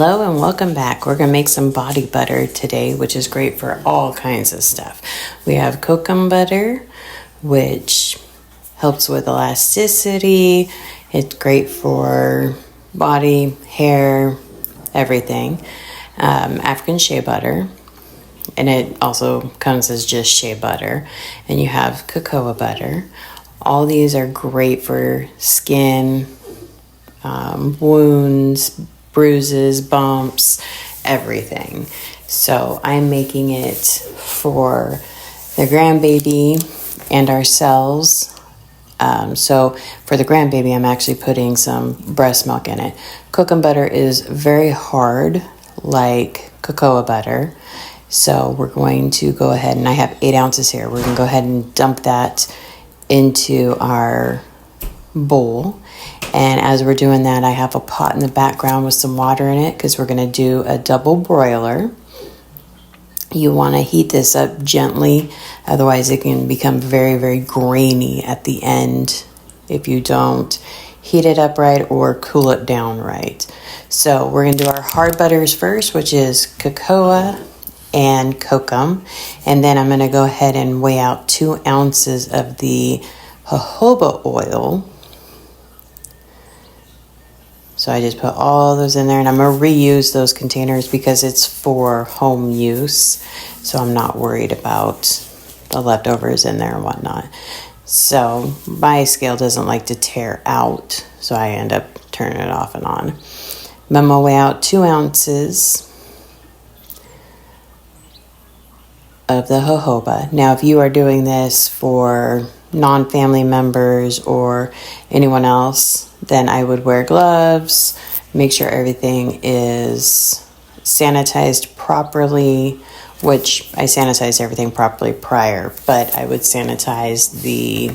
Hello and welcome back. We're going to make some body butter today, which is great for all kinds of stuff. We have Kokum Butter, which helps with elasticity. It's great for body, hair, everything. African Shea Butter, and it also comes as just Shea Butter. And you have Cocoa Butter. All these are great for skin, wounds, bruises, bumps, everything. So I'm making it for the grandbaby and ourselves. So for the grandbaby, I'm actually putting some breast milk in it. Kokum butter is very hard, like cocoa butter. So we're going to go ahead, and I have 8 ounces here. We're going to go ahead and dump that into our bowl. And as we're doing that, I have a pot in the background with some water in it because we're going to do a double broiler. You want to heat this up gently, otherwise it can become very, very grainy at the end if you don't heat it up right or cool it down right. So we're going to do our hard butters first, which is cocoa and kokum. And then I'm going to go ahead and weigh out 2 ounces of the jojoba oil. So I just put all those in there, and I'm going to reuse those containers because it's for home use. So I'm not worried about the leftovers in there and whatnot. So my scale doesn't like to tear out, so I end up turning it off and on. I'm going to weigh out 2 ounces of the jojoba. Now, if you are doing this for non-family members or anyone else, then I would wear gloves, make sure everything is sanitized properly, which I sanitized everything properly prior, but I would sanitize the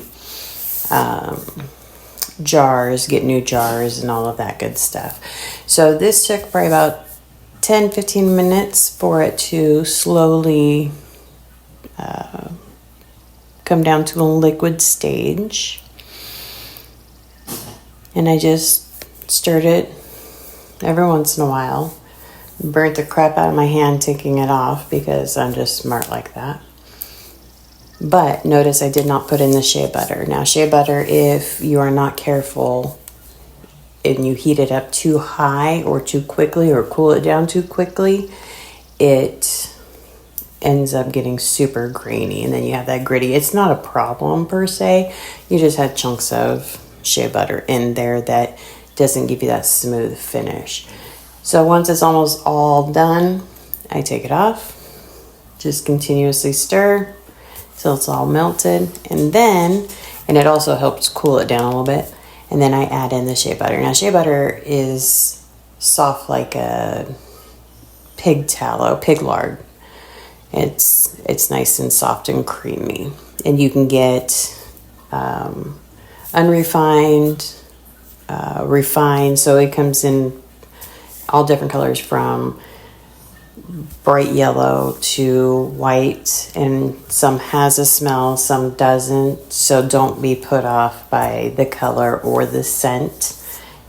jars, get new jars and all of that good stuff. So this took probably about 10-15 minutes for it to slowly come down to a liquid stage. And I just stirred it every once in a while. Burnt the crap out of my hand taking it off because I'm just smart like that. But notice I did not put in the shea butter. Now, shea butter, if you are not careful and you heat it up too high or too quickly or cool it down too quickly, it ends up getting super grainy, and then you have that gritty. It's not a problem per se. You just had chunks of shea butter in there that doesn't give you that smooth finish. So once it's almost all done, I take it off, just continuously stir till it's all melted, and it also helps cool it down a little bit, and then I add in the shea butter. Now, shea butter is soft like a pig lard. It's nice and soft and creamy, and you can get unrefined, refined, so it comes in all different colors from bright yellow to white, and some has a smell, some doesn't, so don't be put off by the color or the scent.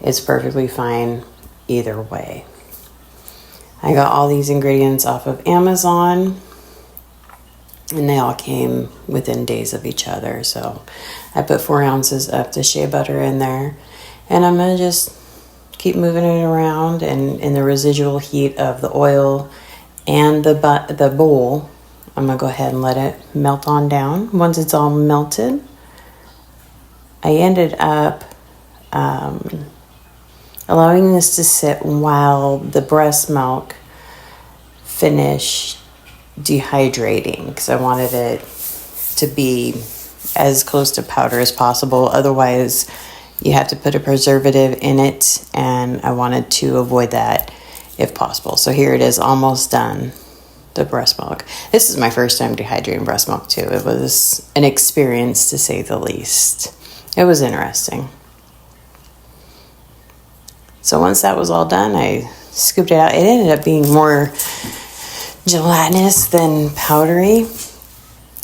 It's perfectly fine either way. I got all these ingredients off of Amazon, and they all came within days of each other. So I put 4 ounces of the shea butter in there, and I'm going to just keep moving it around, and in the residual heat of the oil and the bowl, I'm going to go ahead and let it melt on down. Once it's all melted, I ended up allowing this to sit while the breast milk finished dehydrating, because I wanted it to be as close to powder as possible. Otherwise, you have to put a preservative in it, and I wanted to avoid that if possible. So here it is, almost done, the breast milk. This is my first time dehydrating breast milk too. It was an experience, to say the least. It was interesting. So once that was all done, I scooped it out. It ended up being more gelatinous than powdery,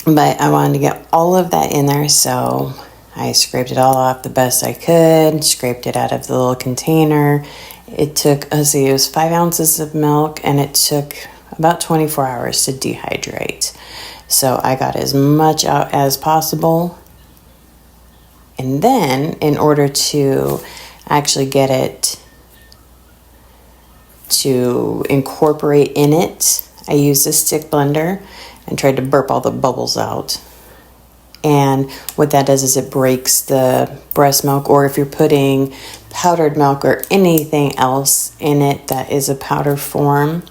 but I wanted to get all of that in there, so I scraped it all off the best I could, scraped it out of the little container, It took, let's see, it was 5 ounces of milk, and it took about 24 hours to dehydrate. So I got as much out as possible. And then, in order to actually get it to incorporate in it, I used a stick blender and tried to burp all the bubbles out. And what that does is it breaks the breast milk, or if you're putting powdered milk or anything else in it that is a powder form,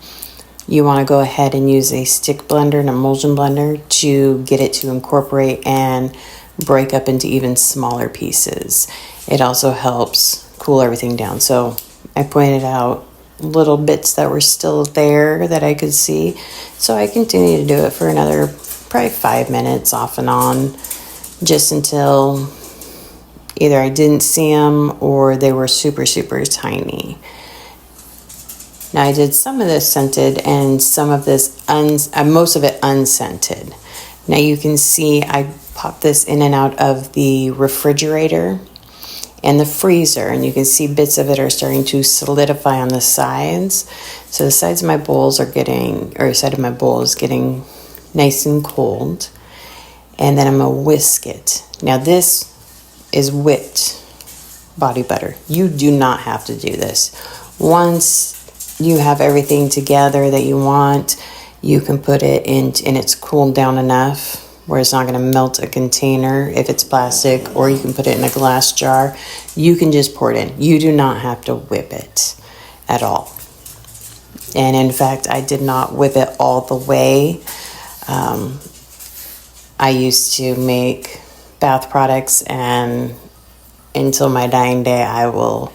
you want to go ahead and use a stick blender, an emulsion blender, to get it to incorporate and break up into even smaller pieces. It also helps cool everything down. So I pointed out little bits that were still there that I could see. So I continued to do it for another probably 5 minutes off and on, just until either I didn't see them or they were super, super tiny. Now I did some of this scented and some of this, most of it unscented. Now you can see I popped this in and out of the refrigerator and the freezer, and you can see bits of it are starting to solidify on the sides. So the sides of my bowls are getting, or the side of my bowl is getting nice and cold. And then I'm gonna whisk it. Now this is whipped body butter. You do not have to do this. Once you have everything together that you want, you can put it in, and it's cooled down enough where it's not going to melt a container if it's plastic, or you can put it in a glass jar. You can just pour it in. You do not have to whip it at all. And in fact, I did not whip it all the way. I used to make bath products, and until my dying day, I will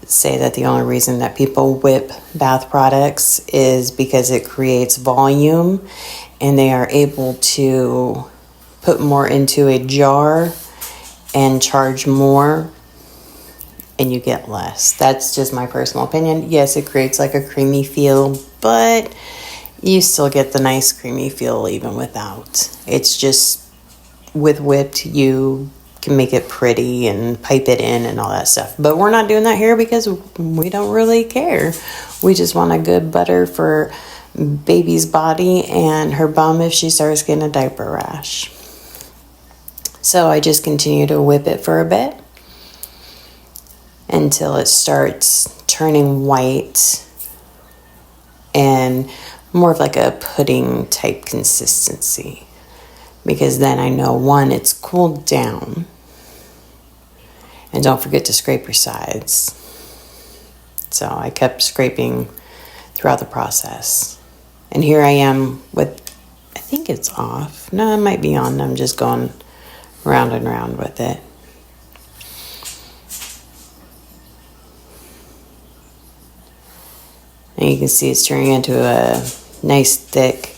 say that the only reason that people whip bath products is because it creates volume, and they are able to put more into a jar and charge more, and you get less. That's just my personal opinion. Yes, it creates like a creamy feel, but you still get the nice creamy feel even without. It's just with whipped, you can make it pretty and pipe it in and all that stuff. But we're not doing that here because we don't really care. We just want a good butter for baby's body and her bum if she starts getting a diaper rash. So I just continue to whip it for a bit until it starts turning white and more of like a pudding type consistency. Because then I know, one, it's cooled down. And don't forget to scrape your sides. So I kept scraping throughout the process. And here I am with, I think it's off. No, it might be on. I'm just going round and round with it. And you can see it's turning into a nice thick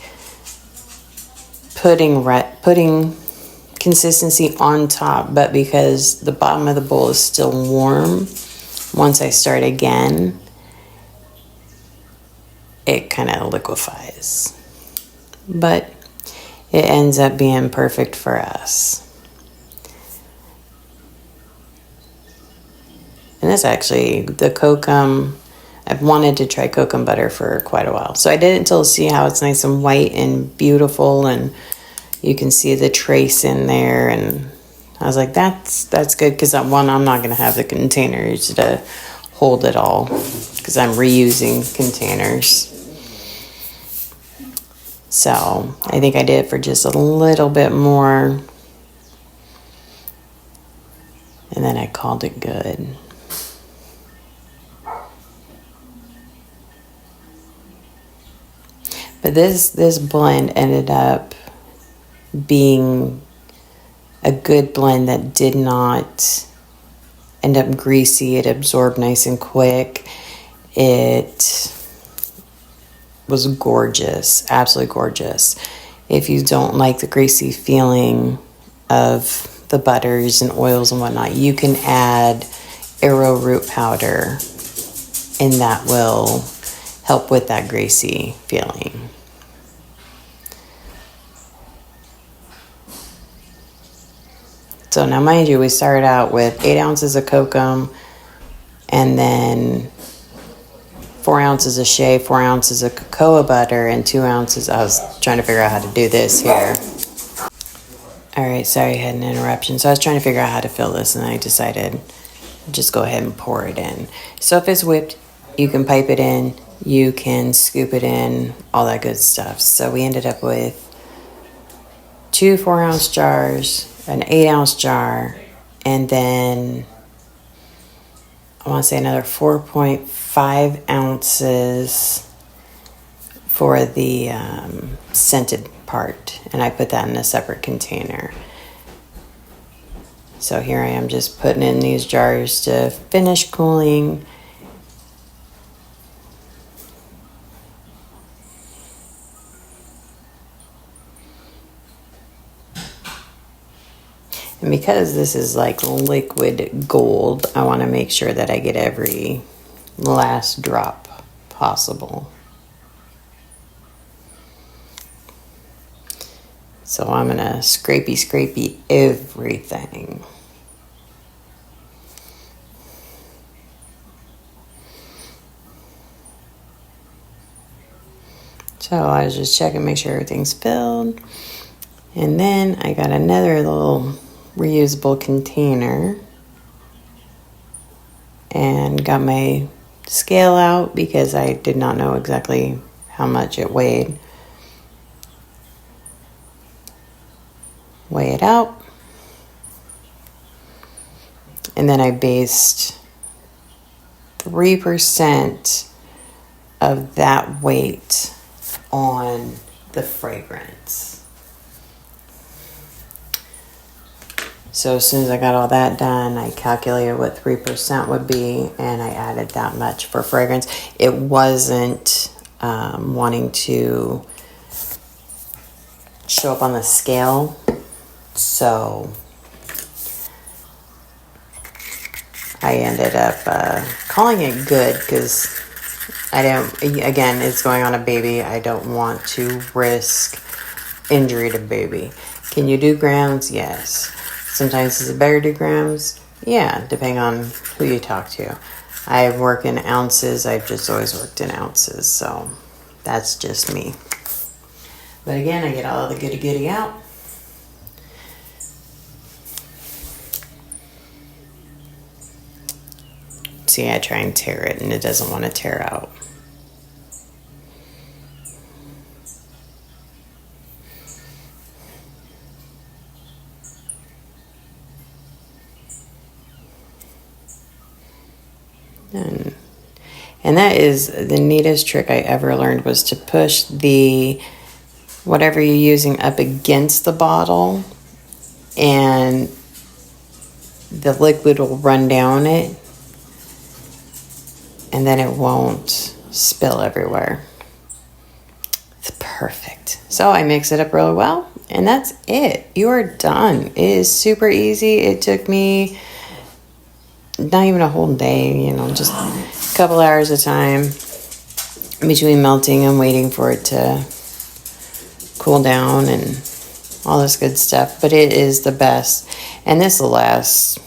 pudding consistency on top, but because the bottom of the bowl is still warm, once I start again, it kind of liquefies. But it ends up being perfect for us. And this actually, the Kokum, I've wanted to try Kokum Butter for quite a while. So I did it until see how it's nice and white and beautiful, and you can see the trace in there. And I was like, that's good, because I'm not going to have the containers to hold it all, because I'm reusing containers. So I think I did it for just a little bit more, and then I called it good. But this blend ended up being a good blend that did not end up greasy. It absorbed nice and quick. It was gorgeous, absolutely gorgeous. If you don't like the greasy feeling of the butters and oils and whatnot, you can add arrowroot powder, and that will help with that greasy feeling. So now, mind you, we started out with 8 ounces of kokum, and then 4 ounces of Shea, 4 ounces of cocoa butter, and 2 ounces. I was trying to figure out how to do this here. All right, sorry, I had an interruption. So I was trying to figure out how to fill this, and I decided just go ahead and pour it in. So if it's whipped, you can pipe it in, you can scoop it in, all that good stuff. So we ended up with 2 4-ounce jars, an 8-ounce jar, and then I want to say another 4.5 ounces for the scented part, and I put that in a separate container. So here I am just putting in these jars to finish cooling. And because this is like liquid gold, I want to make sure that I get every last drop possible. So I'm going to scrapey everything. So I was just checking, make sure everything's filled. And then I got another little reusable container and got my scale out because I did not know exactly how much it weighed. Weigh it out. And then I based 3% of that weight on the fragrance. So as soon as I got all that done, I calculated what 3% would be, and I added that much for fragrance. It wasn't wanting to show up on the scale, so I ended up calling it good because I don't, again, it's going on a baby. I don't want to risk injury to baby. Can you do grams? Yes. Sometimes is it better to do grams? Yeah, depending on who you talk to. I work in ounces. I've just always worked in ounces, so that's just me. But again, I get all the goody out. See, I try and tear it, and it doesn't want to tear out. And that is the neatest trick I ever learned, was to push the whatever you're using up against the bottle, and the liquid will run down it, and then it won't spill everywhere. It's perfect. So I mix it up really well, and that's it. You are done. It is super easy. It took me not even a whole day, just a couple hours of time between melting and waiting for it to cool down and all this good stuff. But it is the best. And this will last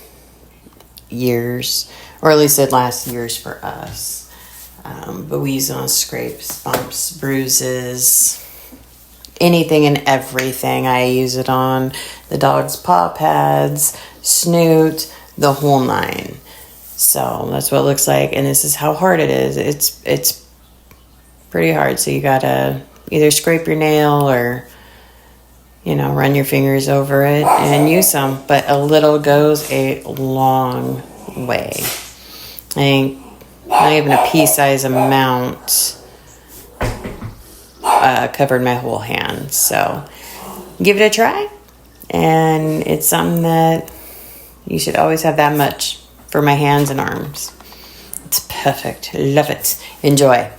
years, or at least it lasts years for us. But we use it on scrapes, bumps, bruises, anything and everything. I use it on the dog's paw pads, snoot, the whole 9. So that's what it looks like, and this is how hard it is. It's pretty hard, so you gotta either scrape your nail or run your fingers over it and use some, but a little goes a long way. I think not even a pea-size amount covered my whole hand. So give it a try, and it's something that you should always have that much for my hands and arms. It's perfect. Love it. Enjoy.